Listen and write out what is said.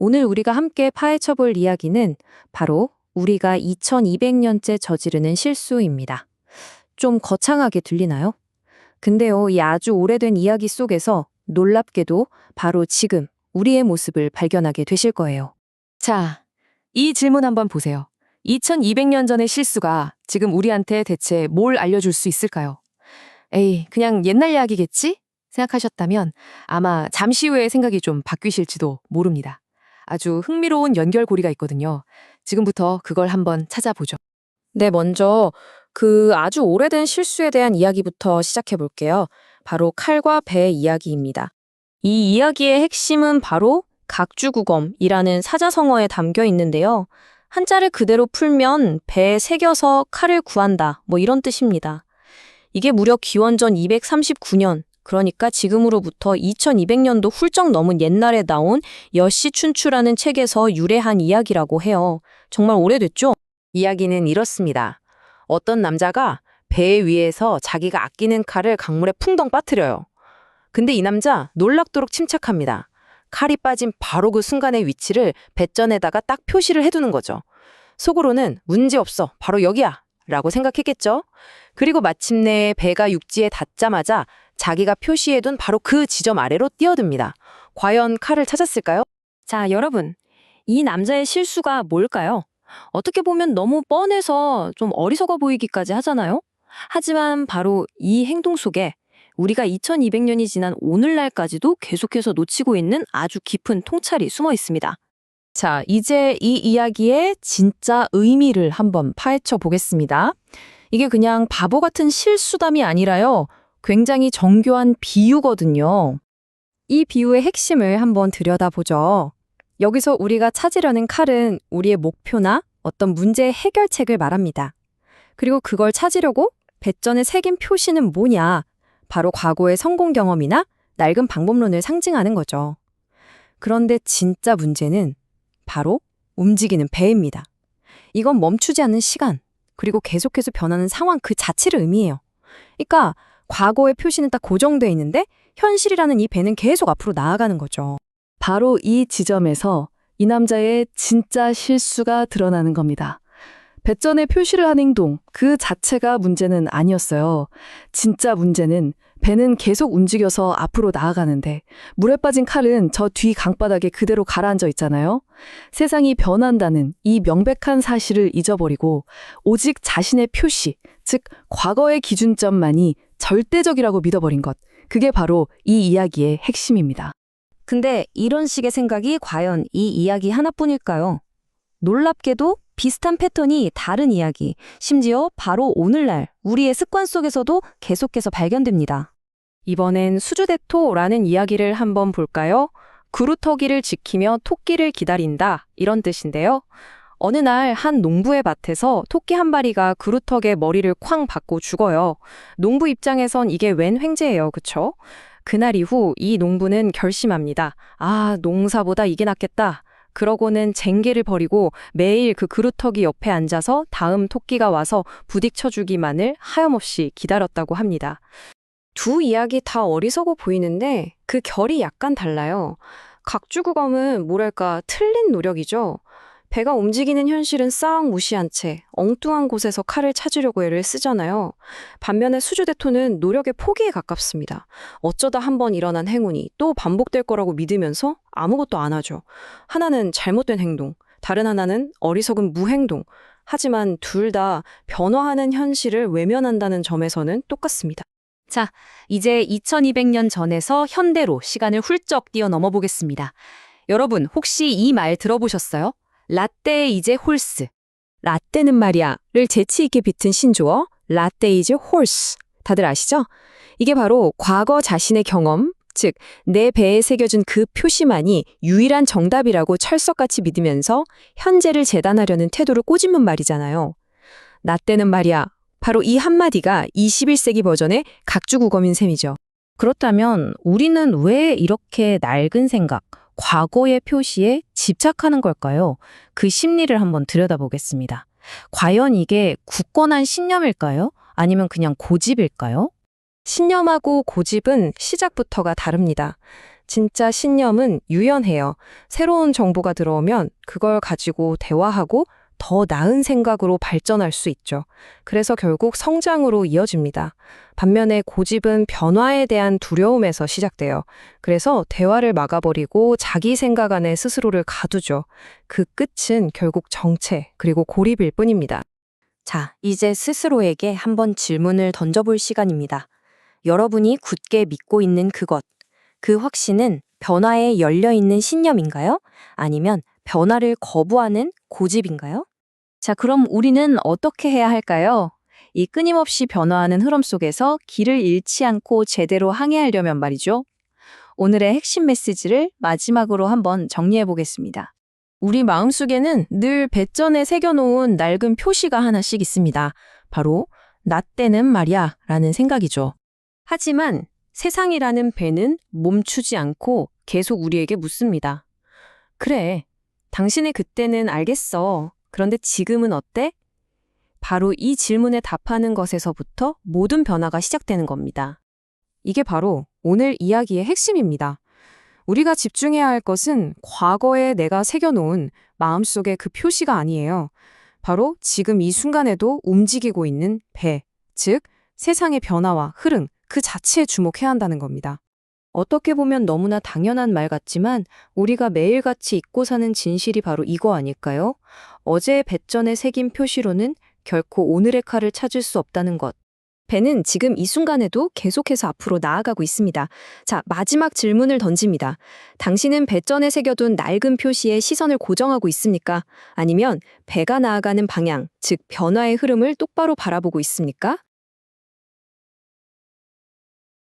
오늘 우리가 함께 파헤쳐 볼 이야기는 바로 우리가 2200년째 저지르는 실수입니다. 좀 거창하게 들리나요? 근데요, 이 아주 오래된 이야기 속에서 놀랍게도 바로 지금 우리의 모습을 발견하게 되실 거예요. 자, 이 질문 한번 보세요. 2200년 전의 실수가 지금 우리한테 대체 뭘 알려줄 수 있을까요? 에이, 그냥 옛날 이야기겠지? 생각하셨다면 아마 잠시 후에 생각이 좀 바뀌실지도 모릅니다. 아주 흥미로운 연결고리가 있거든요. 지금부터 그걸 한번 찾아보죠. 네, 먼저 그 아주 오래된 실수에 대한 이야기부터 시작해 볼게요. 바로 칼과 배 이야기입니다. 이 이야기의 핵심은 바로 각주구검이라는 사자성어에 담겨 있는데요. 한자를 그대로 풀면 배에 새겨서 칼을 구한다, 뭐 이런 뜻입니다. 이게 무려 기원전 239년, 그러니까 지금으로부터 2200년도 훌쩍 넘은 옛날에 나온 여씨춘추라는 책에서 유래한 이야기라고 해요. 정말 오래됐죠? 이야기는 이렇습니다. 어떤 남자가 배 위에서 자기가 아끼는 칼을 강물에 풍덩 빠뜨려요. 근데 이 남자 놀랍도록 침착합니다. 칼이 빠진 바로 그 순간의 위치를 배전에다가 딱 표시를 해두는 거죠. 속으로는 문제없어, 바로 여기야 라고 생각했겠죠? 그리고 마침내 배가 육지에 닿자마자 자기가 표시해둔 바로 그 지점 아래로 뛰어듭니다. 과연 칼을 찾았을까요? 자, 여러분, 이 남자의 실수가 뭘까요? 어떻게 보면 너무 뻔해서 좀 어리석어 보이기까지 하잖아요? 하지만 바로 이 행동 속에 우리가 2200년이 지난 오늘날까지도 계속해서 놓치고 있는 아주 깊은 통찰이 숨어 있습니다. 자, 이제 이 이야기의 진짜 의미를 한번 파헤쳐 보겠습니다. 이게 그냥 바보 같은 실수담이 아니라요. 굉장히 정교한 비유거든요. 이 비유의 핵심을 한번 들여다보죠. 여기서 우리가 찾으려는 칼은 우리의 목표나 어떤 문제의 해결책을 말합니다. 그리고 그걸 찾으려고 배전에 새긴 표시는 뭐냐? 바로 과거의 성공 경험이나 낡은 방법론을 상징하는 거죠. 그런데 진짜 문제는 바로 움직이는 배입니다. 이건 멈추지 않는 시간, 그리고 계속해서 변하는 상황 그 자체를 의미해요. 그러니까 과거의 표시는 딱 고정돼 있는데 현실이라는 이 배는 계속 앞으로 나아가는 거죠. 바로 이 지점에서 이 남자의 진짜 실수가 드러나는 겁니다. 배전에 표시를 한 행동, 그 자체가 문제는 아니었어요. 진짜 문제는 배는 계속 움직여서 앞으로 나아가는데 물에 빠진 칼은 저 뒤 강바닥에 그대로 가라앉아 있잖아요. 세상이 변한다는 이 명백한 사실을 잊어버리고 오직 자신의 표시, 즉 과거의 기준점만이 절대적이라고 믿어버린 것. 그게 바로 이 이야기의 핵심입니다. 근데 이런 식의 생각이 과연 이 이야기 하나뿐일까요? 놀랍게도 비슷한 패턴이 다른 이야기, 심지어 바로 오늘날 우리의 습관 속에서도 계속해서 발견됩니다. 이번엔 수주대토라는 이야기를 한번 볼까요? 그루터기를 지키며 토끼를 기다린다, 이런 뜻인데요. 어느 날 한 농부의 밭에서 토끼 한 마리가 그루터기의 머리를 쾅 박고 죽어요. 농부 입장에선 이게 웬 횡재예요, 그쵸? 그날 이후 이 농부는 결심합니다. 아, 농사보다 이게 낫겠다. 그러고는 쟁기를 버리고 매일 그 그루터기 옆에 앉아서 다음 토끼가 와서 부딪혀주기만을 하염없이 기다렸다고 합니다. 두 이야기 다 어리석어 보이는데 그 결이 약간 달라요. 각주구검은 뭐랄까 틀린 노력이죠. 배가 움직이는 현실은 싹 무시한 채 엉뚱한 곳에서 칼을 찾으려고 애를 쓰잖아요. 반면에 수주대토는 노력의 포기에 가깝습니다. 어쩌다 한번 일어난 행운이 또 반복될 거라고 믿으면서 아무것도 안 하죠. 하나는 잘못된 행동, 다른 하나는 어리석은 무행동. 하지만 둘 다 변화하는 현실을 외면한다는 점에서는 똑같습니다. 자, 이제 2200년 전에서 현대로 시간을 훌쩍 뛰어넘어 보겠습니다. 여러분, 혹시 이 말 들어보셨어요? 라떼 이제 홀스. 라떼는 말이야를 재치 있게 빗은 신조어 라떼 이즈 홀스. 다들 아시죠? 이게 바로 과거 자신의 경험, 즉 내 배에 새겨준 그 표시만이 유일한 정답이라고 철석같이 믿으면서 현재를 재단하려는 태도를 꼬집는 말이잖아요. 라떼는 말이야. 바로 이 한마디가 21세기 버전의 각주구검인 셈이죠. 그렇다면 우리는 왜 이렇게 낡은 생각, 과거의 표시에 집착하는 걸까요? 그 심리를 한번 들여다보겠습니다. 과연 이게 굳건한 신념일까요? 아니면 그냥 고집일까요? 신념하고 고집은 시작부터가 다릅니다. 진짜 신념은 유연해요. 새로운 정보가 들어오면 그걸 가지고 대화하고 더 나은 생각으로 발전할 수 있죠. 그래서 결국 성장으로 이어집니다. 반면에 고집은 변화에 대한 두려움에서 시작돼요. 그래서 대화를 막아버리고 자기 생각 안에 스스로를 가두죠. 그 끝은 결국 정체, 그리고 고립일 뿐입니다. 자, 이제 스스로에게 한번 질문을 던져볼 시간입니다. 여러분이 굳게 믿고 있는 그것, 그 확신은 변화에 열려있는 신념인가요? 아니면 변화를 거부하는 고집인가요? 자, 그럼 우리는 어떻게 해야 할까요? 이 끊임없이 변화하는 흐름 속에서 길을 잃지 않고 제대로 항해하려면 말이죠. 오늘의 핵심 메시지를 마지막으로 한번 정리해 보겠습니다. 우리 마음속에는 늘 배전에 새겨놓은 낡은 표시가 하나씩 있습니다. 바로 나 때는 말이야 라는 생각이죠. 하지만 세상이라는 배는 멈추지 않고 계속 우리에게 묻습니다. 그래, 당신의 그때는 알겠어. 그런데 지금은 어때? 바로 이 질문에 답하는 것에서부터 모든 변화가 시작되는 겁니다. 이게 바로 오늘 이야기의 핵심입니다. 우리가 집중해야 할 것은 과거에 내가 새겨놓은 마음속의 그 표시가 아니에요. 바로 지금 이 순간에도 움직이고 있는 배, 즉 세상의 변화와 흐름, 그 자체에 주목해야 한다는 겁니다. 어떻게 보면 너무나 당연한 말 같지만 우리가 매일같이 잊고 사는 진실이 바로 이거 아닐까요? 어제의 배전에 새긴 표시로는 결코 오늘의 칼을 찾을 수 없다는 것. 배는 지금 이 순간에도 계속해서 앞으로 나아가고 있습니다. 자, 마지막 질문을 던집니다. 당신은 배전에 새겨둔 낡은 표시에 시선을 고정하고 있습니까? 아니면 배가 나아가는 방향, 즉 변화의 흐름을 똑바로 바라보고 있습니까?